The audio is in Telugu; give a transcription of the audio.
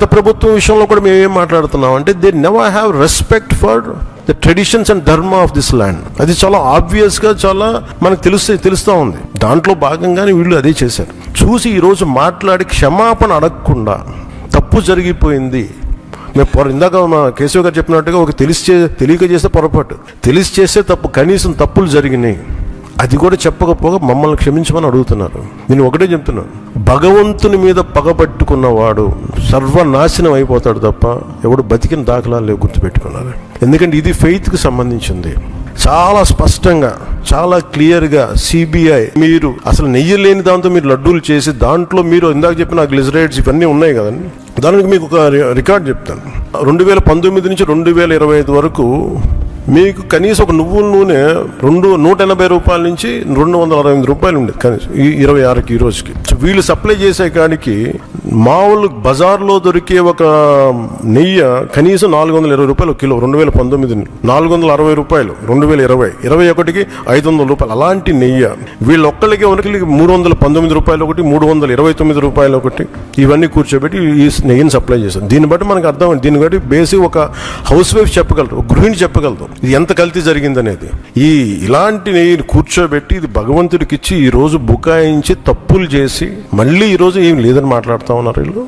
గత ప్రభుత్వం విషయంలో కూడా మేము ఏం మాట్లాడుతున్నాం అంటే they never have respect for the traditions and ధర్మ ఆఫ్ దిస్ ల్యాండ్. అది చాలా ఆబ్వియస్గా చాలా మనకు తెలుస్తూ ఉంది. దాంట్లో భాగంగానే వీళ్ళు అదే చేశారు. చూసి ఈరోజు మాట్లాడి క్షమాపణ అడగకుండా తప్పు జరిగిపోయింది. మేము ఇందాక మా కేశవ్ గారు చెప్పినట్టుగా ఒక తెలియక చేస్తే పొరపాటు, తెలిసి చేస్తే తప్పు, కనీసం తప్పులు జరిగినాయి అది కూడా చెప్పకపోగా మమ్మల్ని క్షమించమని అడుగుతున్నారు. నేను ఒకటే చెప్తున్నాను, భగవంతుని మీద పగబట్టుకున్నవాడు సర్వనాశనం అయిపోతాడు తప్ప ఎవడు బతికిన దాఖలాలు లేవు, గుర్తుపెట్టుకున్నారు. ఎందుకంటే ఇది ఫెయిత్కి సంబంధించింది. చాలా స్పష్టంగా చాలా క్లియర్గా సిబిఐ మీరు అసలు నెయ్యి లేని దాంతో మీరు లడ్డూలు చేసి దాంట్లో మీరు ఇందాక చెప్పిన గ్లిజరైడ్స్ ఇవన్నీ ఉన్నాయి కదండి. దానికి మీకు ఒక రికార్డ్ చెప్తాను. 2019 నుంచి 2025 వరకు మీకు కనీసం ఒక నువ్వుల నూనె 180 రూపాయల నుంచి 268 రూపాయలు ఉండేది కనీసం 26కి ఈ రోజుకి. సో వీళ్ళు సప్లై చేసే కాడికి మామూలు బజార్లో దొరికే ఒక నెయ్యి కనీసం 420 రూపాయలు కిలో 2019, 460 రూపాయలు 2020, 21కి 500 రూపాయలు. అలాంటి నెయ్యి వీళ్ళొక్కరికి 319 రూపాయలు ఒకటి, 329 రూపాయలు ఒకటి, ఇవన్నీ కూర్చోబెట్టి ఈ నెయ్యిని సప్లై చేశారు. దీన్ని బట్టి మనకు అర్థమైంది. దీన్ని బట్టి బేసిక్ ఒక హౌస్ వైఫ్ చెప్పగలరు, ఒక గృహిణి చెప్పగలరు ఇది ఎంత కల్తీ జరిగిందనేది. ఇలాంటి నెయ్యిని కూర్చోబెట్టి ఇది భగవంతుడికి ఇచ్చి ఈరోజు బుకాయించి తప్పులు చేసి మళ్ళీ ఈరోజు ఏం లేదని మాట్లాడుతూ ఉన్నారు వీళ్ళు.